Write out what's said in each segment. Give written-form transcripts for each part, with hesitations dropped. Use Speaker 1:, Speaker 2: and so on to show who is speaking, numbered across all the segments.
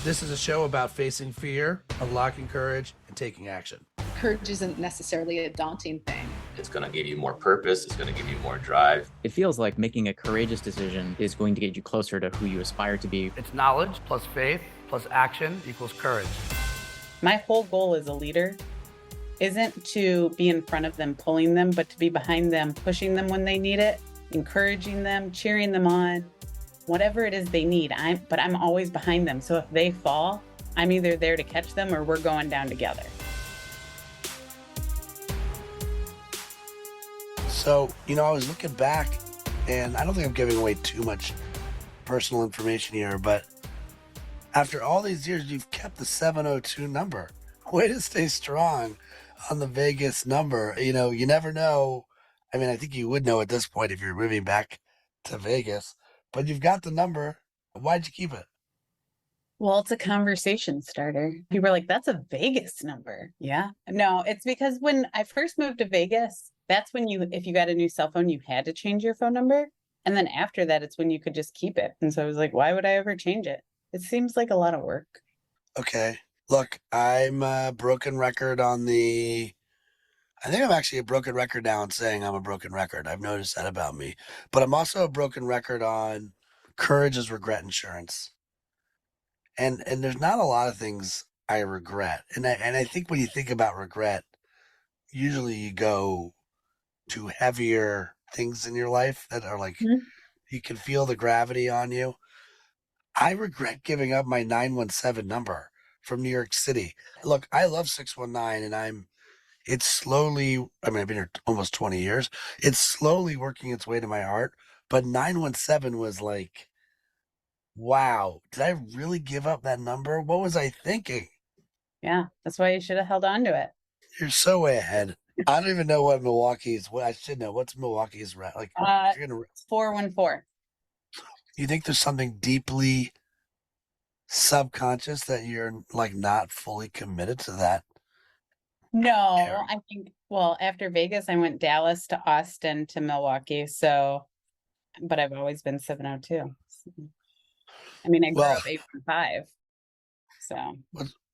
Speaker 1: This is a show about facing fear, unlocking courage, and taking action.
Speaker 2: Courage isn't necessarily a daunting thing.
Speaker 3: It's going to give you more purpose. It's going to give you more drive.
Speaker 4: It feels like making a courageous decision is going to get you closer to who you aspire to be.
Speaker 1: It's knowledge plus faith plus action equals courage.
Speaker 5: My whole goal as a leader isn't to be in front of them, pulling them, but to be behind them, pushing them when they need it, encouraging them, cheering them on, whatever it is they need. But I'm always behind them. So if they fall, I'm either there to catch them or we're going down together.
Speaker 1: So, I was looking back, and I don't think I'm giving away too much personal information here, but after all these years, you've kept the 702 number. Way to stay strong on the Vegas number. You never know. I mean, I think you would know at this point if you're moving back to Vegas, but you've got the number. Why'd you keep it?
Speaker 5: Well, it's a conversation starter. People are like, that's a Vegas number. Yeah. No, it's because when I first moved to Vegas, that's when if you got a new cell phone, you had to change your phone number. And then after that, it's when you could just keep it. And so I was like, why would I ever change it? It seems like a lot of work.
Speaker 1: Okay. Look, I'm a broken record I think I'm actually a broken record now in saying I'm a broken record. I've noticed that about me. But I'm also a broken record on courage is regret insurance. And there's not a lot of things I regret. And I think when you think about regret, usually you go to heavier things in your life that are like, you can feel the gravity on you. I regret giving up my 917 number from New York City. Look, I love 619 and it's slowly, I've been here almost 20 years. It's slowly working its way to my heart. But 917 was like, wow, did I really give up that number? What was I thinking?
Speaker 5: Yeah, that's why you should have held on to it.
Speaker 1: You're so way ahead. I don't even know what I should know. What's Milwaukee's like?
Speaker 5: 414.
Speaker 1: You think there's something deeply subconscious that you're like not fully committed to that?
Speaker 5: No,
Speaker 1: area?
Speaker 5: I think, after Vegas, I went Dallas to Austin to Milwaukee. So, but I've always been 702. I grew up 815. So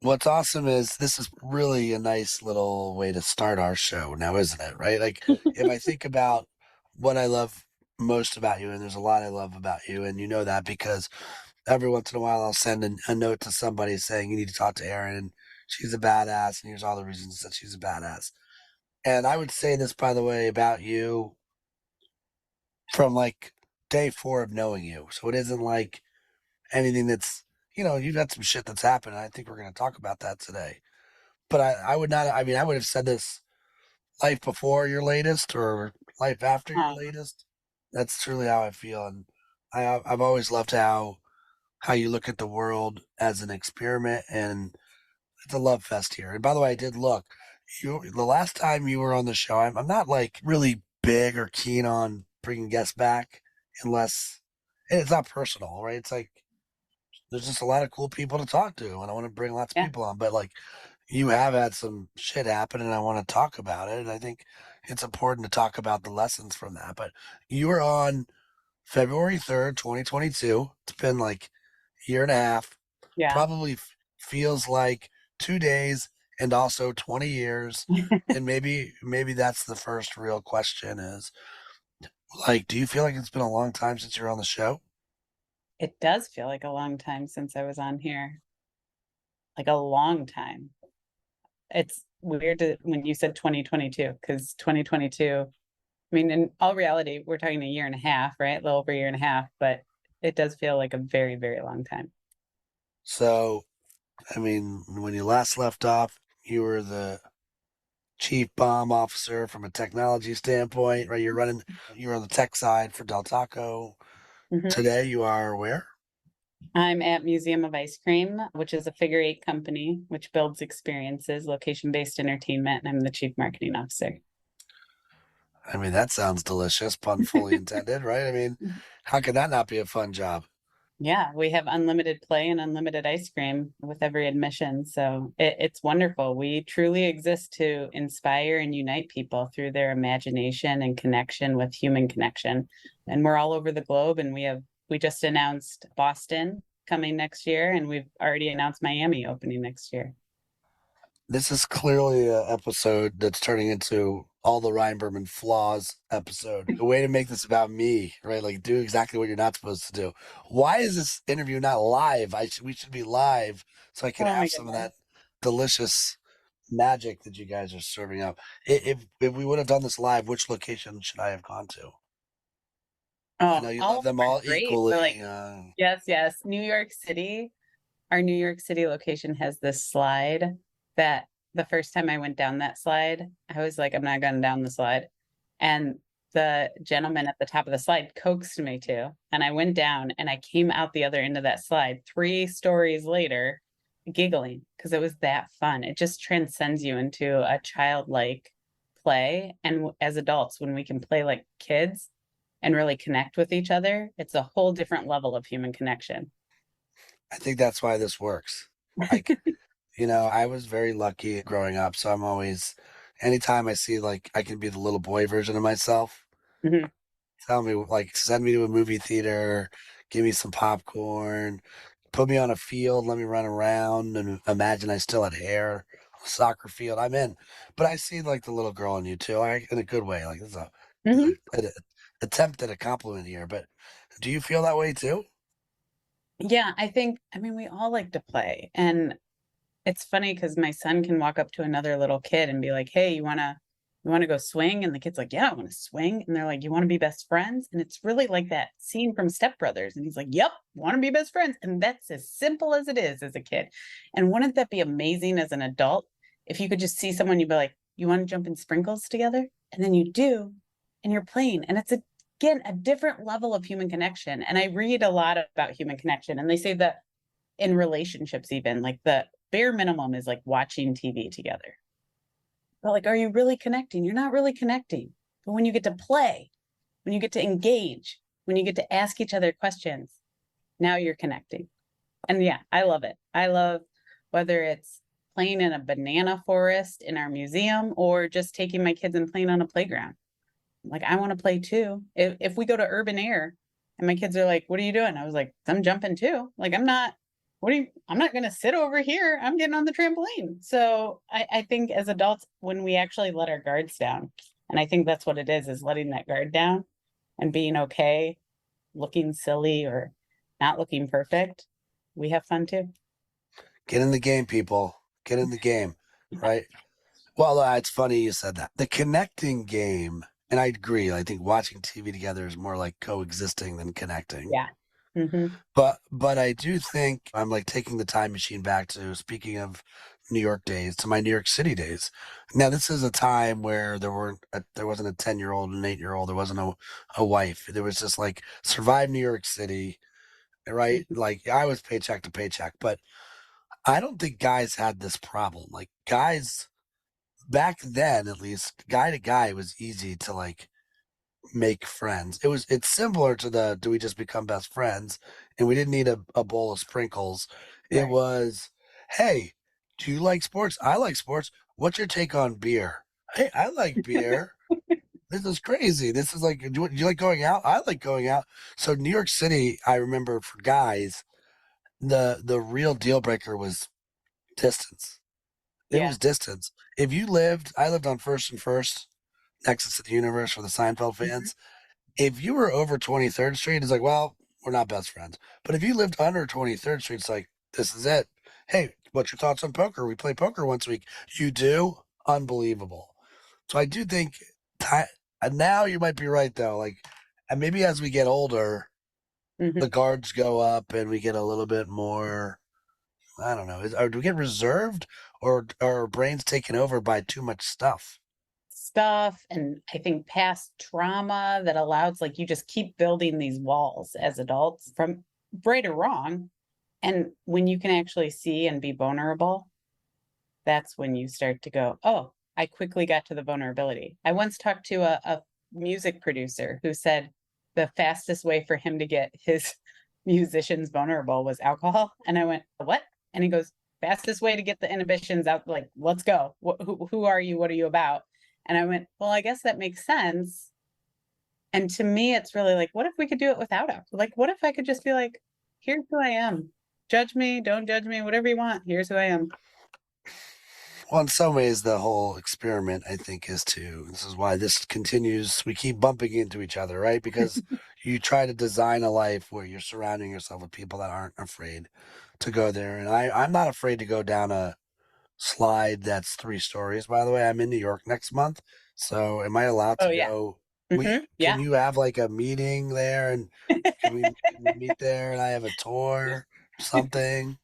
Speaker 1: what's awesome is this is really a nice little way to start our show now, isn't it? Right? Like if I think about what I love most about you, and there's a lot I love about you, and you know that because every once in a while I'll send a note to somebody saying you need to talk to Erin and she's a badass and here's all the reasons that she's a badass. And I would say this, by the way, about you from like day 4 of knowing you. So it isn't like anything that's, you've got some shit that's happened. And I think we're going to talk about that today. But I would not, I would have said this life before your latest or life after your latest. That's truly how I feel. And I've always loved how you look at the world as an experiment, and it's a love fest here. And by the way, I did look. The last time you were on the show, I'm not like really big or keen on bringing guests back unless, and it's not personal, right? It's like there's just a lot of cool people to talk to, and I want to bring lots of people on. But like you have had some shit happen, and I want to talk about it. And I think it's important to talk about the lessons from that. But you were on February 3rd, 2022. It's been like a year and a half.
Speaker 5: Yeah.
Speaker 1: Probably feels like 2 days and also 20 years. And maybe that's the first real question is like, do you feel like it's been a long time since you're on the show?
Speaker 5: It does feel like a long time since I was on here. Like a long time. It's weird when you said 2022, because 2022, in all reality, we're talking a year and a half, right? A little over a year and a half, but it does feel like a very, very long time.
Speaker 1: So, when you last left off, you were the chief bomb officer from a technology standpoint, right? You were on the tech side for Del Taco. Mm-hmm. Today you are where?
Speaker 5: I'm at Museum of Ice Cream, which is a figure 8 company, which builds experiences, location-based entertainment, and I'm the chief marketing officer.
Speaker 1: That sounds delicious, pun fully intended, right? How could that not be a fun job?
Speaker 5: Yeah, we have unlimited play and unlimited ice cream with every admission. So it's wonderful. We truly exist to inspire and unite people through their imagination and connection with human connection. And we're all over the globe. And we just announced Boston, coming next year, and we've already announced Miami opening next year.
Speaker 1: This is clearly an episode that's turning into all the Ryan Berman flaws episode. A way to make this about me, right? Like do exactly what you're not supposed to do. Why is this interview not live? We should be live so I can
Speaker 5: Oh my
Speaker 1: have some of
Speaker 5: goodness.
Speaker 1: that delicious magic that you guys are serving up. If we would have done this live, which location should I have gone to? I know
Speaker 5: Oh,
Speaker 1: you
Speaker 5: all
Speaker 1: love
Speaker 5: of them
Speaker 1: them
Speaker 5: are
Speaker 1: all
Speaker 5: great. But like,
Speaker 1: equally.
Speaker 5: yes. New York City, our New York City location has this slide that the first time I went down that slide, I was like, I'm not going down the slide. And the gentleman at the top of the slide coaxed me to, and I went down and I came out the other end of that slide 3 stories later, giggling because it was that fun. It just transcends you into a childlike play. And as adults, when we can play like kids and really connect with each other, it's a whole different level of human connection.
Speaker 1: I think that's why this works. Like, I was very lucky growing up, so I'm always, anytime I see like I can be the little boy version of myself,
Speaker 5: Mhm.
Speaker 1: tell me like send me to a movie theater, give me some popcorn, put me on a field, let me run around and imagine I still had hair, soccer field, I'm in. But I see like the little girl in you too, in a good way. Like this
Speaker 5: Mhm.
Speaker 1: is an attempt at a compliment here, but do you feel that way too?
Speaker 5: Yeah, I mean, we all like to play. And it's funny because my son can walk up to another little kid and be like, "Hey, you wanna go swing?" And the kid's like, "Yeah, I want to swing." And they're like, "You want to be best friends?" And it's really like that scene from Step Brothers. And he's like, "Yep, want to be best friends." And that's as simple as it is as a kid. And wouldn't that be amazing as an adult if you could just see someone, you'd be like, "You want to jump in sprinkles together?" And then you do, and you're playing. And it's again a different level of human connection. And I read a lot about human connection, and they say that in relationships, even like the bare minimum is like watching TV together. But like, are you really connecting? You're not really connecting. But when you get to play, when you get to engage, when you get to ask each other questions, now you're connecting. And yeah, I love it. I love whether it's playing in a banana forest in our museum or just taking my kids and playing on a playground. Like, I want to play too. If we go to urban air and my kids are like, "What are you doing?" I was like, "I'm jumping too." Like, I'm not going to sit over here. I'm getting on the trampoline. So I think as adults, when we actually let our guards down, and I think that's what it is letting that guard down and being okay, looking silly or not looking perfect, we have fun too.
Speaker 1: Get in the game, people. Get in the game, right? Well, it's funny you said that. The connecting game, and I agree. I think watching TV together is more like coexisting than connecting.
Speaker 5: Yeah. Hmm.
Speaker 1: But I do think I'm like taking the time machine back to, speaking of New York days, to my New York City days. Now this is a time where there wasn't a 10-year-old, an 8-year-old, there wasn't a wife. There was just like survive New York City, right? Like I was paycheck to paycheck, but I don't think guys had this problem. Like guys back then, at least, guy to guy, it was easy to like make friends. It's similar to the do we just become best friends? And we didn't need a bowl of sprinkles. It
Speaker 5: Right.
Speaker 1: was, hey, do you like sports? I like sports. What's your take on beer? Hey, I like beer. This is crazy. This is like, do you like going out? I like going out. So New York City, I remember for guys, the real deal breaker was distance. It
Speaker 5: Yeah.
Speaker 1: was distance. I lived on First and First, next to the universe for the Seinfeld
Speaker 5: Mhm.
Speaker 1: fans. If you were over 23rd Street, it's like, well, we're not best friends. But if you lived under 23rd Street, it's like, this is it. Hey, what's your thoughts on poker? We play poker once a week. You do? Unbelievable. So I do think and now you might be right though. Like, and maybe as we get older, the
Speaker 5: Mhm.
Speaker 1: guards go up and we get a little bit more. I don't know. Or do we get reserved, or are our brains taken over by too much stuff?
Speaker 5: Stuff and I think past trauma that allows like you just keep building these walls as adults from right or wrong. And when you can actually see and be vulnerable, that's when you start to go, "Oh, I quickly got to the vulnerability." I once talked to a music producer who said the fastest way for him to get his musicians vulnerable was alcohol. And I went, "What?" And he goes, "Fastest way to get the inhibitions out, like, let's go. Who are you? What are you about?" And I went, "Well, I guess that makes sense." And to me, it's really like, what if we could do it without alcohol? Like, what if I could just be like, "Here's who I am. Judge me, don't judge me, whatever you want. Here's who I am.
Speaker 1: Well, in some ways, the whole experiment, I think, this is why this continues. We keep bumping into each other, right? Because you try to design a life where you're surrounding yourself with people that aren't afraid to go there. And I'm not afraid to go down a slide that's 3 stories, by the way. I'm in New York next month. So am I allowed
Speaker 5: Oh
Speaker 1: to
Speaker 5: yeah.
Speaker 1: go?
Speaker 5: Yeah.
Speaker 1: Can you have like a meeting there and can we meet there and I have a tour or something?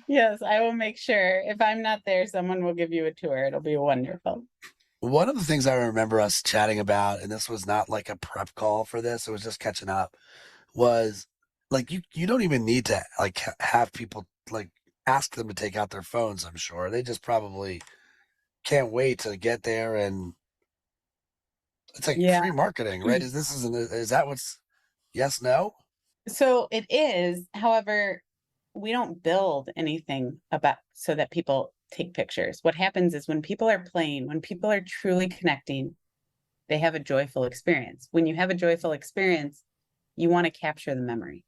Speaker 5: Yes, I will make sure. If I'm not there, someone will give you a tour. It'll be wonderful.
Speaker 1: One of the things I remember us chatting about, and this was not like a prep call for this, it was just catching up, was like you don't even need to like have people like ask them to take out their phones, I'm sure. They just probably can't wait to get there and it's like
Speaker 5: Yeah.
Speaker 1: free marketing, right? Is that what's yes, no?
Speaker 5: So it is. However, we don't build anything about so that people take pictures. What happens is when people are playing, when people are truly connecting, they have a joyful experience. When you have a joyful experience, you want to capture the memory.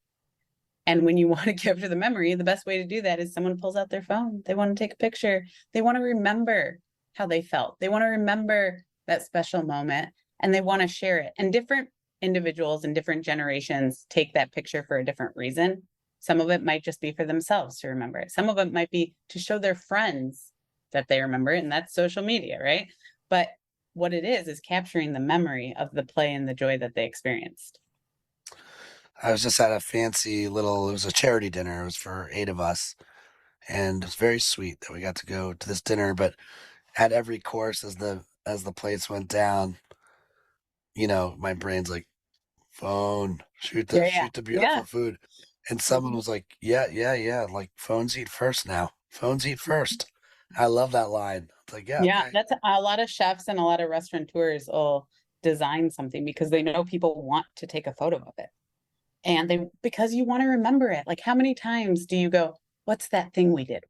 Speaker 5: And when you want to capture the memory, the best way to do that is someone pulls out their phone. They want to take a picture. They want to remember how they felt. They want to remember that special moment and they want to share it. And different individuals and different generations take that picture for a different reason. Some of it might just be for themselves to remember it. Some of it might be to show their friends that they remember it, and that's social media, right? But what it is capturing the memory of the play and the joy that they experienced.
Speaker 1: I was just at a fancy little, it was a charity dinner. It was for 8 of us. And it was very sweet that we got to go to this dinner, but at every course as the plates went down, my brain's like, phone,
Speaker 5: Yeah.
Speaker 1: shoot the
Speaker 5: Yeah.
Speaker 1: beautiful food. And someone was like, yeah. Like phones eat first now. Phones eat first. I love that line. It's like, yeah,
Speaker 5: Yeah,
Speaker 1: okay.
Speaker 5: that's a lot of chefs and a lot of restaurateurs will design something because they know people want to take a photo of it. And because you want to remember it. Like, how many times do you go, what's that thing we did?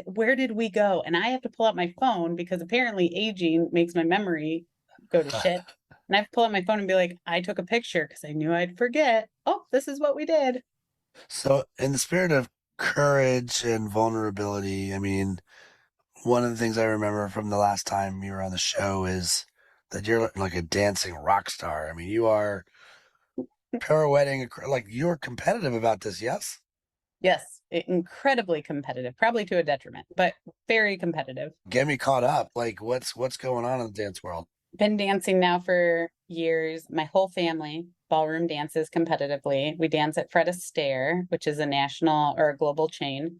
Speaker 5: Where did we go? And I have to pull out my phone because apparently aging makes my memory go to shit. And I have to pull out my phone and be like, I took a picture because I knew I'd forget. Oh, this is what we did.
Speaker 1: So, in the spirit of courage and vulnerability, I mean, one of the things I remember from the last time you were on the show is that you're like a dancing rock star. I mean, you are pirouetting, like you're competitive about this, yes?
Speaker 5: Yes, incredibly competitive, probably to a detriment, but very competitive.
Speaker 1: Get me caught up. Like, what's going on in the dance world?
Speaker 5: Been dancing now for years. My whole family ballroom dances competitively. We dance at Fred Astaire, which is a national or a global chain.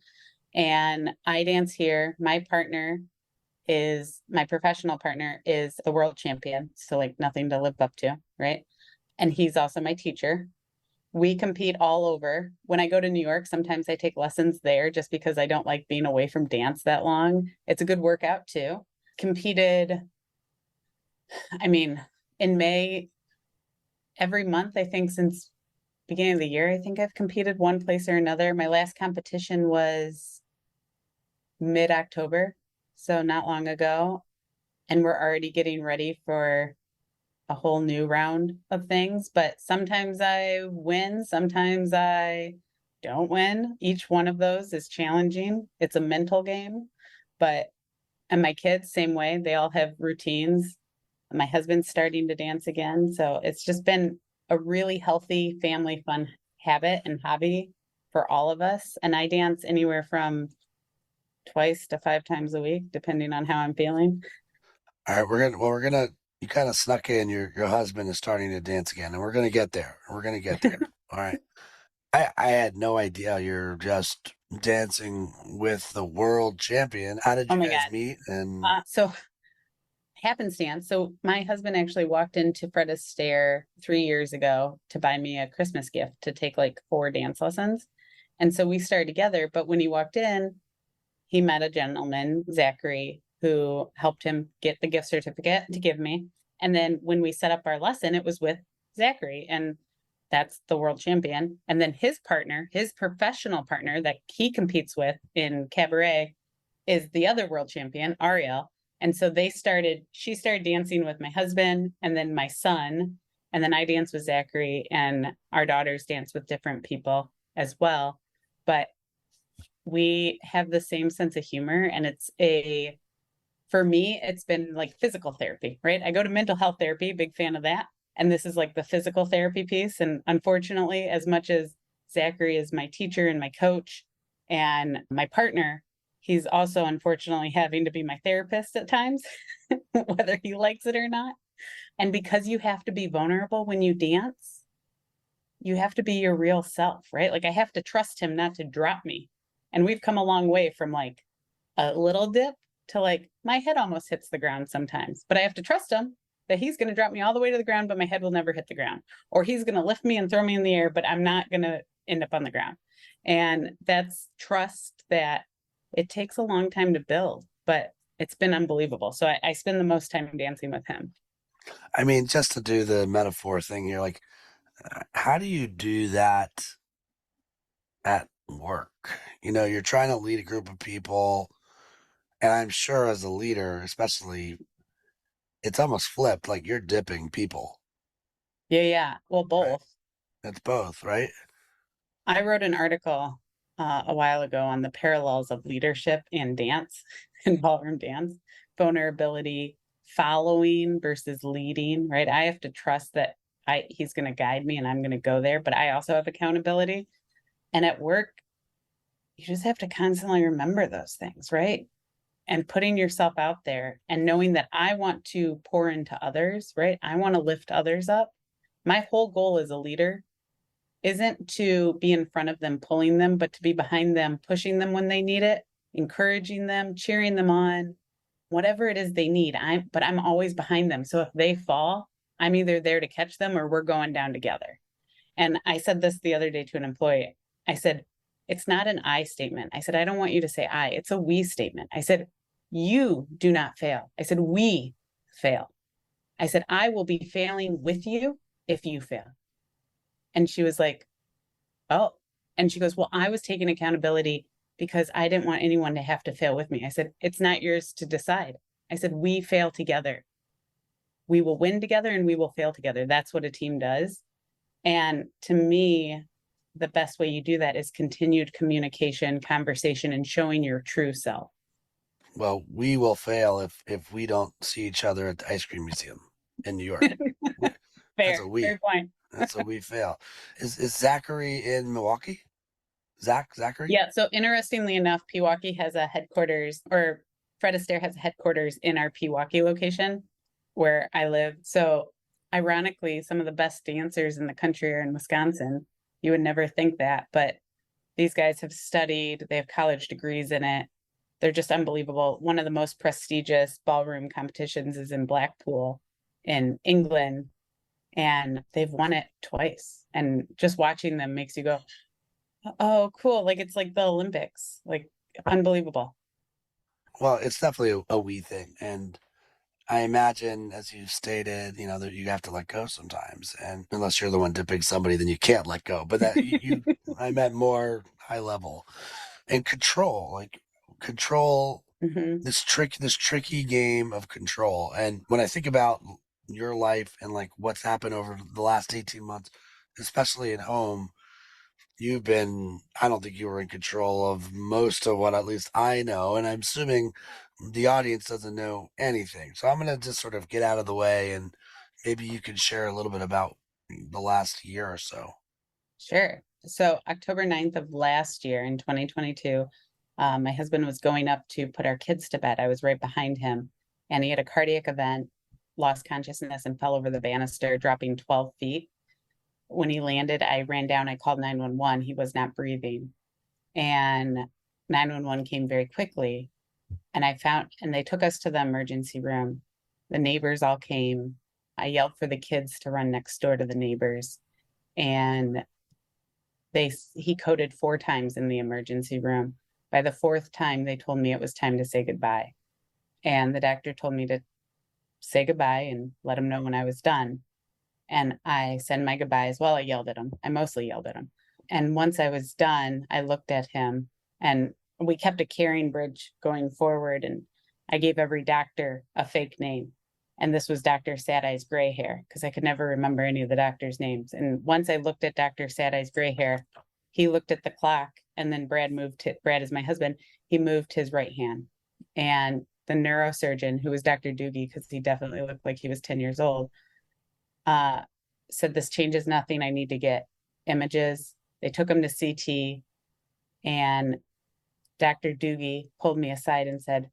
Speaker 5: And I dance here. My professional partner is a world champion. So, like, nothing to live up to, right? And he's also my teacher. We compete all over. When I go to New York, sometimes I take lessons there just because I don't like being away from dance that long. It's a good workout too. Competed, I mean, in May, every month, I think since beginning of the year, I think I've competed one place or another. My last competition was mid-October, so not long ago. And we're already getting ready for a whole new round of things. But sometimes I win, sometimes I don't win. Each one of those is challenging. It's a mental game. And my kids, same way, they all have routines. My husband's starting to dance again. So it's just been a really healthy family fun habit and hobby for all of us. And I dance anywhere from twice to 5 times a week, depending on how I'm feeling.
Speaker 1: All right, we're gonna. You kind of snuck in. Your husband is starting to dance again, and we're gonna get there. We're gonna get there. All right. I had no idea you're just dancing with the world champion. How did
Speaker 5: Oh
Speaker 1: you
Speaker 5: my
Speaker 1: guys
Speaker 5: God.
Speaker 1: meet? And
Speaker 5: So happenstance. So my husband actually walked into Fred Astaire 3 years ago to buy me a Christmas gift to take like 4 dance lessons. And so we started together. But when he walked in, he met a gentleman, Zachary, who helped him get the gift certificate to give me. And then when we set up our lesson, it was with Zachary, and that's the world champion. And then his partner, his professional partner that he competes with in cabaret, is the other world champion, Ariel. And so she started dancing with my husband and then my son. And then I danced with Zachary, and our daughters dance with different people as well. But we have the same sense of humor, and for me, it's been like physical therapy, right? I go to mental health therapy, big fan of that. And this is like the physical therapy piece. And unfortunately, as much as Zachary is my teacher and my coach and my partner, he's also unfortunately having to be my therapist at times, whether he likes it or not. And because you have to be vulnerable when you dance, you have to be your real self, right? Like I have to trust him not to drop me. And we've come a long way from like a little dip to like my head almost hits the ground sometimes, but I have to trust him that he's going to drop me all the way to the ground, but my head will never hit the ground, or he's going to lift me and throw me in the air, but I'm not going to end up on the ground. And that's trust that it takes a long time to build, but it's been unbelievable. So I spend the most time dancing with him.
Speaker 1: I mean, just to do the metaphor thing here, like, how do you do that at work? You know, you're trying to lead a group of people, and I'm sure as a leader, especially, it's almost flipped, like you're dipping people.
Speaker 5: Yeah. Well,
Speaker 1: Right?
Speaker 5: both.
Speaker 1: It's both, right?
Speaker 5: I wrote an article a while ago on the parallels of leadership and dance and ballroom dance, vulnerability, following versus leading, right? I have to trust that he's going to guide me and I'm going to go there, but I also have accountability. And at work, you just have to constantly remember those things, right? And putting yourself out there and knowing that I want to pour into others, right? I want to lift others up. My whole goal as a leader isn't to be in front of them, pulling them, but to be behind them, pushing them when they need it, encouraging them, cheering them on, whatever it is they need. I'm always behind them. So if they fall, I'm either there to catch them or we're going down together. And I said this the other day to an employee. I said, it's not an I statement. I said, I don't want you to say I, it's a we statement. I said, you do not fail. I said, we fail. I said, I will be failing with you if you fail. And she was like, oh, and she goes, well, I was taking accountability because I didn't want anyone to have to fail with me. I said, it's not yours to decide. I said, we fail together. We will win together and we will fail together. That's what a team does. And to me, the best way you do that is continued communication, conversation, and showing your true self.
Speaker 1: Well, we will fail if we don't see each other at the ice cream museum in New York. That's a
Speaker 5: Fair point.
Speaker 1: That's a we fail. Is Zachary in Milwaukee? Zachary?
Speaker 5: Yeah. So interestingly enough, Pewaukee has a headquarters, or Fred Astaire has a headquarters in our Pewaukee location where I live. So ironically, some of the best dancers in the country are in Wisconsin. You would never think that, but these guys have studied, they have college degrees in it. They're just unbelievable. One of the most prestigious ballroom competitions is in Blackpool in England, and they've won it twice. And just watching them makes you go, oh, cool. Like it's like the Olympics, like unbelievable.
Speaker 1: Well, it's definitely a we thing. And I imagine, as you stated, you know, that you have to let go sometimes. And unless you're the one dipping somebody, then you can't let go. But that I meant more high level and control, like control
Speaker 5: Mhm.
Speaker 1: this tricky game of control. And when I think about your life and like what's happened over the last 18 months, especially at home, I don't think you were in control of most of what at least I know. And I'm assuming the audience doesn't know anything. So I'm going to just sort of get out of the way and maybe you can share a little bit about the last year or so.
Speaker 5: Sure. So October 9th of last year in 2022, my husband was going up to put our kids to bed. I was right behind him, and he had a cardiac event, lost consciousness, and fell over the banister, dropping 12 feet. When he landed, I ran down, I called 911. He was not breathing. And 911 came very quickly. And they took us to the emergency room. The neighbors all came. I yelled for the kids to run next door to the neighbors. And he coded 4 times in the emergency room. By the 4th time, they told me it was time to say goodbye. And the doctor told me to say goodbye and let him know when I was done. And I said my goodbyes. Well, I yelled at him. I mostly yelled at him. And once I was done, I looked at him, and we kept a caring bridge going forward. And I gave every doctor a fake name. And this was Dr. Sad Eyes Gray Hair, because I could never remember any of the doctors' names. And once I looked at Dr. Sad Eyes Gray Hair, he looked at the clock and then Brad is my husband, he moved his right hand. And the neurosurgeon, who was Dr. Doogie, because he definitely looked like he was 10 years old, said, this changes nothing. I need to get images. They took him to CT, and Dr. Doogie pulled me aside and said,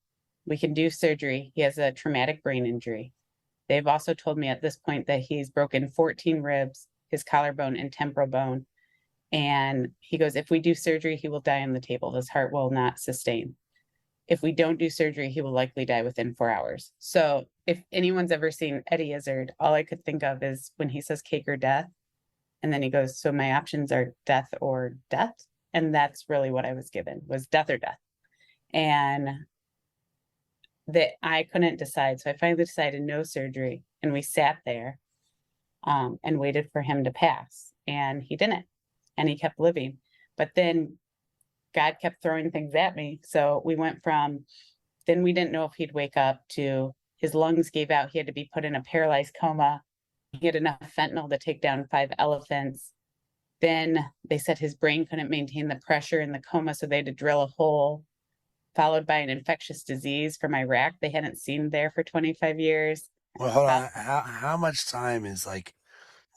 Speaker 5: we can do surgery. He has a traumatic brain injury. They've also told me at this point that he's broken 14 ribs, his collarbone and temporal bone. And he goes, if we do surgery, he will die on the table. His heart will not sustain. If we don't do surgery, he will likely die within 4 hours. So if anyone's ever seen Eddie Izzard, all I could think of is when he says cake or death. And then he goes, so my options are death or death. And that's really what I was given, was death or death. And that I couldn't decide. So I finally decided no surgery. And we sat there and waited for him to pass. And he didn't. And he kept living. But then God kept throwing things at me. So we went from, then we didn't know if he'd wake up, to his lungs gave out. He had to be put in a paralyzed coma. He had enough fentanyl to take down 5 elephants. Then they said his brain couldn't maintain the pressure in the coma, so they had to drill a hole, followed by an infectious disease from Iraq they hadn't seen there for 25 years.
Speaker 1: Well, hold on. How much time is like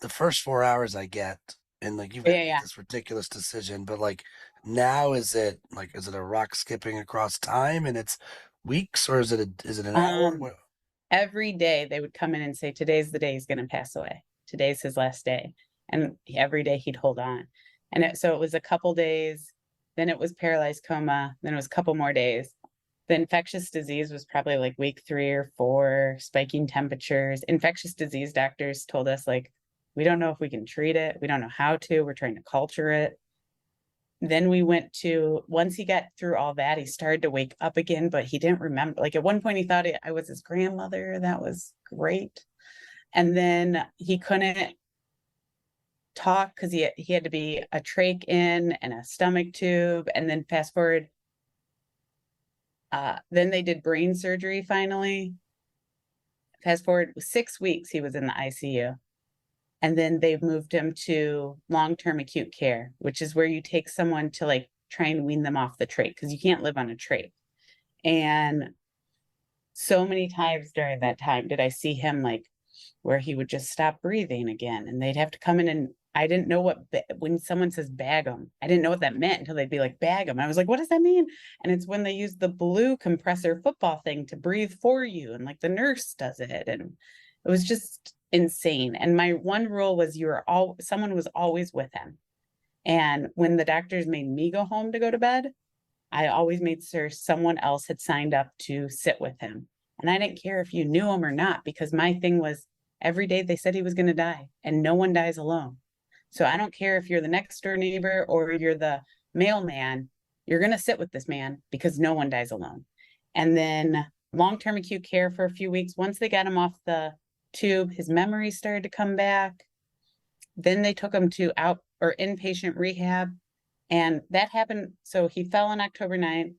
Speaker 1: the first 4 hours I get, and like you've got this ridiculous decision, but like now is it a rock skipping across time and it's weeks, or is it an hour?
Speaker 5: Every day they would come in and say, today's the day he's going to pass away. Today's his last day. And every day he'd hold on. And so it was a couple days, then it was paralyzed coma, then it was a couple more days. The infectious disease was probably like week 3 or 4, spiking temperatures. Infectious disease doctors told us, like, we don't know if we can treat it. We don't know how to. We're trying to culture it. Then we went to, once he got through all that, he started to wake up again, but he didn't remember. Like at one point he thought I was his grandmother. That was great. And then he couldn't talk because he had to be a trach in and a stomach tube. And then fast forward, then they did brain surgery finally. Fast forward 6 weeks, he was in the ICU. And then they've moved him to long-term acute care, which is where you take someone to like try and wean them off the trach, because you can't live on a trach. And so many times during that time did I see him like where he would just stop breathing again, and they'd have to come in, and I didn't know when someone says bag them, I didn't know what that meant until they'd be like, bag them. I was like, what does that mean? And it's when they use the blue compressor football thing to breathe for you, and like the nurse does it. And it was just insane. And my one rule was someone was always with him. And when the doctors made me go home to go to bed, I always made sure someone else had signed up to sit with him. And I didn't care if you knew him or not, because my thing was every day they said he was going to die, and no one dies alone. So I don't care if you're the next door neighbor or you're the mailman, you're going to sit with this man because no one dies alone. And then long-term acute care for a few weeks. Once they got him off the tube, his memory started to come back. Then they took him to inpatient rehab. And that happened. So he fell on October 9th.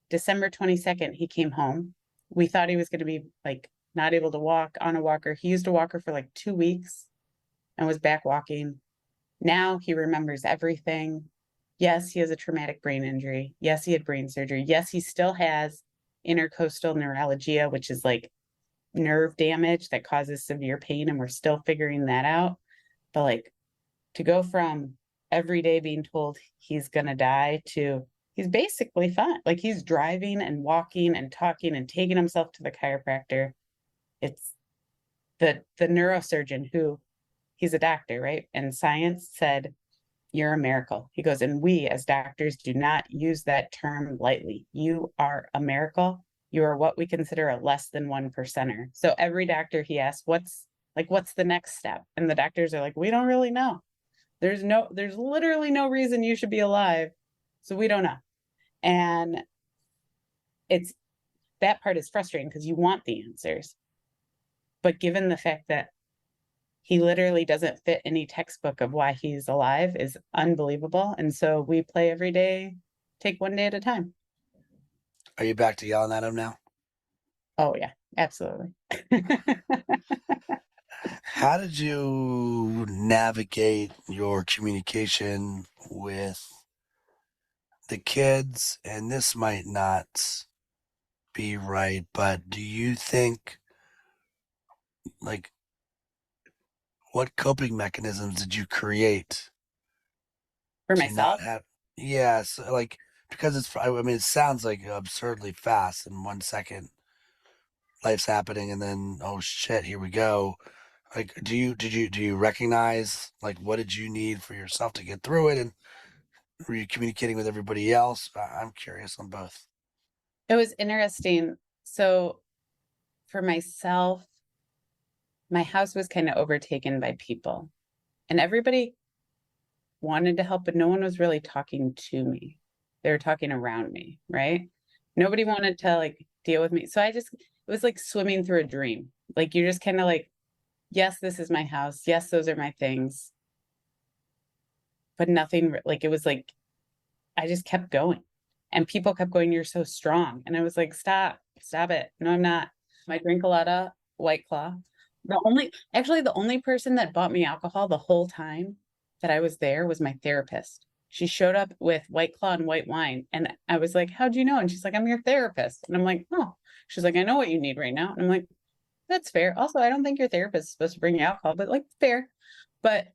Speaker 5: December 22nd, he came home. We thought he was going to be like not able to walk on a walker. He used a walker for like 2 weeks and was back walking. Now he remembers everything. Yes, he has a traumatic brain injury. Yes, he had brain surgery. Yes, he still has intercostal neuralgia, which is like nerve damage that causes severe pain, and we're still figuring that out. But like, to go from every day being told he's gonna die to he's basically fine, like he's driving and walking and talking and taking himself to the chiropractor. It's the neurosurgeon, who he's a doctor, right? And science said, you're a miracle. He goes, and we as doctors do not use that term lightly. You are a miracle. You are what we consider a less than 1%er. So every doctor he asks, what's the next step? And the doctors are like, we don't really know. There's literally no reason you should be alive. So we don't know. And that part is frustrating because you want the answers. But given the fact that he literally doesn't fit any textbook of why he's alive is unbelievable. And so we play every day, take one day at a time.
Speaker 1: Are you back to yelling at him now?
Speaker 5: Oh yeah, absolutely.
Speaker 1: How did you navigate your communication with the kids, and this might not be right, but do you think, like, what coping mechanisms did you create
Speaker 5: For
Speaker 1: to not
Speaker 5: myself,
Speaker 1: have, yes, like, because I mean, it sounds like absurdly fast in 1 second, life's happening, and then, oh shit, here we go. Like, do you recognize, like, what did you need for yourself to get through it? And were you communicating with everybody else? I'm curious on both.
Speaker 5: it was interesting. So for myself, my house was kind of overtaken by people, and everybody wanted to help, but no one was really talking to me. They were talking around me, right? Nobody wanted to like deal with me. So it was like swimming through a dream. Like you're just kind of like, yes, this is my house. Yes, those are my things. But nothing, like it was like, I just kept going. And people kept going, you're so strong. And I was like, stop it. No, I'm not. I drink a lot of White Claw. The only person that bought me alcohol the whole time that I was there was my therapist. She showed up with White Claw and white wine. And I was like, how'd you know? And she's like, I'm your therapist. And I'm like, oh, she's like, I know what you need right now. And I'm like, that's fair. Also, I don't think your therapist is supposed to bring you alcohol, but like fair. But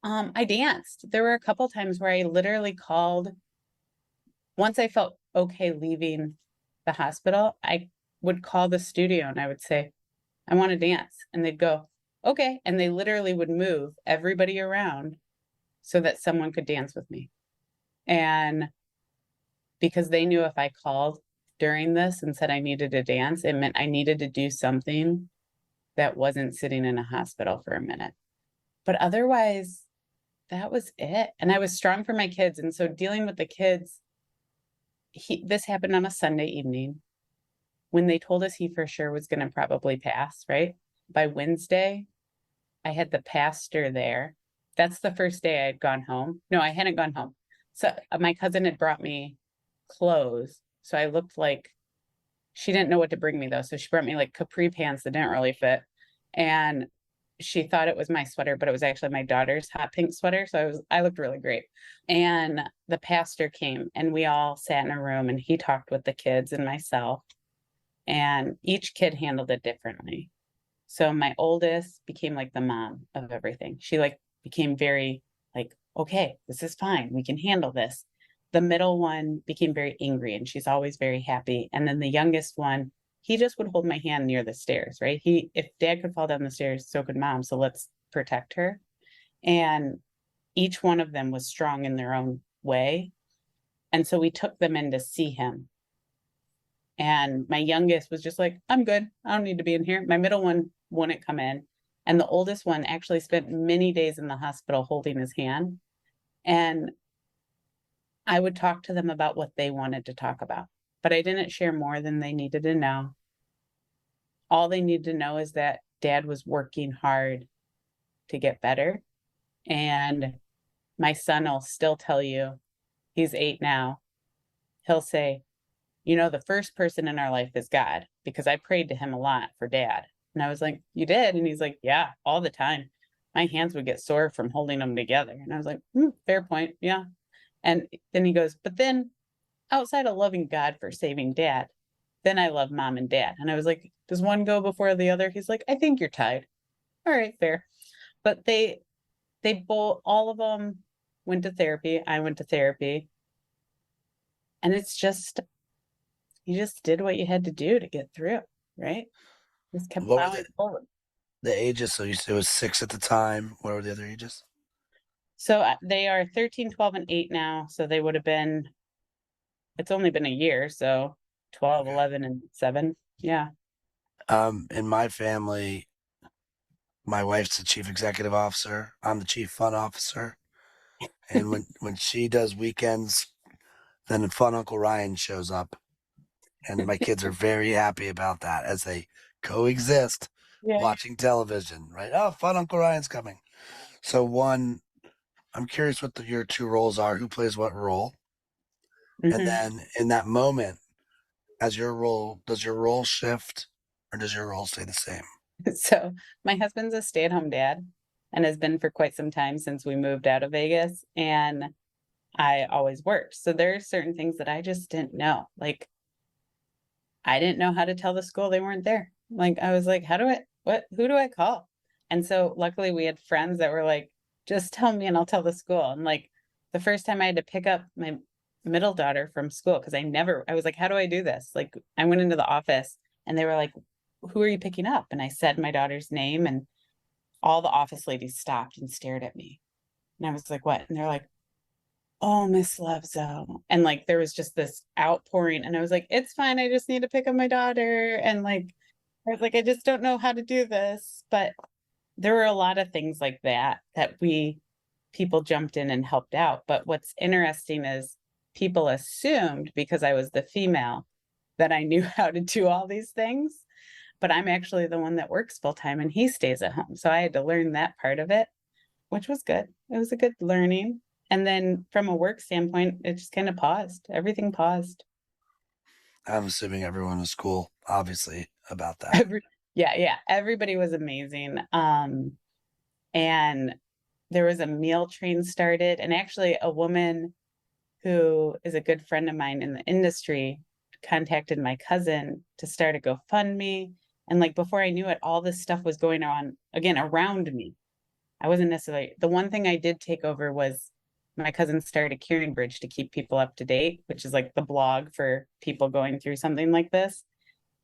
Speaker 5: I danced. There were a couple times where I literally called. Once I felt okay leaving the hospital, I would call the studio and I would say, I want to dance. And they'd go, okay. And they literally would move everybody around so that someone could dance with me. And because they knew if I called during this and said I needed to dance, it meant I needed to do something that wasn't sitting in a hospital for a minute. But otherwise, that was it. And I was strong for my kids. And so dealing with the kids, this happened on a Sunday evening when they told us he for sure was going to probably pass, right? By Wednesday, I had the pastor there. That's the first day I had gone home. No, I hadn't gone home. So my cousin had brought me clothes. So I looked like she didn't know what to bring me though. So she brought me like capri pants that didn't really fit. And she thought it was my sweater, but it was actually my daughter's hot pink sweater. So I looked really great. And the pastor came and we all sat in a room and he talked with the kids and myself. And each kid handled it differently. So my oldest became like the mom of everything. She like became very like, okay, this is fine. We can handle this. The middle one became very angry and she's always very happy. And then the youngest one, he just would hold my hand near the stairs, right? If dad could fall down the stairs, so could mom. So let's protect her. And each one of them was strong in their own way. And so we took them in to see him. And my youngest was just like, I'm good. I don't need to be in here. My middle one wouldn't come in. And the oldest one actually spent many days in the hospital holding his hand. And I would talk to them about what they wanted to talk about, but I didn't share more than they needed to know. All they needed to know is that dad was working hard to get better. And my son will still tell you, he's 8 now. He'll say, you know, the first person in our life is God, because I prayed to him a lot for dad. And I was like, you did? And he's like, yeah, all the time. My hands would get sore from holding them together. And I was like, fair point. Yeah. And then he goes, but then outside of loving God for saving dad, then I love mom and dad. And I was like, does one go before the other? He's like, I think you're tied. All right, fair. But they both, all of them went to therapy. I went to therapy. And it's just, you just did what you had to do to get through, right? Just kept
Speaker 1: What were
Speaker 5: plowing forward.
Speaker 1: the ages? So you said it was 6 at the time. What were the other ages?
Speaker 5: So they are 13, 12, and 8 now. So they would have been, it's only been a year. So 12,
Speaker 1: Okay.
Speaker 5: 11, and 7. Yeah.
Speaker 1: In my family, my wife's the chief executive officer. I'm the chief fun officer. And when she does weekends, then Fun Uncle Ryan shows up. And my kids are very happy about that as they coexist
Speaker 5: Yeah.
Speaker 1: watching television, right? Oh, Fun Uncle Ryan's coming. So one, I'm curious what your two roles are. Who plays what role? And
Speaker 5: Mm-hmm.
Speaker 1: then in that moment, does your role shift or does your role stay the same?
Speaker 5: So my husband's a stay-at-home dad and has been for quite some time since we moved out of Vegas. And I always worked. So there are certain things that I just didn't know. Like, I didn't know how to tell the school they weren't there. Like, I was like, who do I call? And so luckily we had friends that were like, just tell me and I'll tell the school. And like the first time I had to pick up my middle daughter from school, because I was like, how do I do this? Like, I went into the office and they were like, who are you picking up? And I said my daughter's name, and all the office ladies stopped and stared at me. And I was like, what? And they're like, oh, Miss Levzow. And like there was just this outpouring. And I was like, it's fine. I just need to pick up my daughter. And like, I was like, I just don't know how to do this. But there were a lot of things like that people jumped in and helped out. But what's interesting is people assumed because I was the female that I knew how to do all these things. But I'm actually the one that works full time and he stays at home. So I had to learn that part of it, which was good. It was a good learning. And then from a work standpoint, it just kind of paused. Everything paused.
Speaker 1: I'm assuming everyone was cool, obviously, about that.
Speaker 5: Yeah. Everybody was amazing. And there was a meal train started, and actually a woman who is a good friend of mine in the industry contacted my cousin to start a GoFundMe. And like before I knew it, all this stuff was going on again around me. I wasn't necessarily, the one thing I did take over was my cousin started Caring Bridge to keep people up to date, which is like the blog for people going through something like this.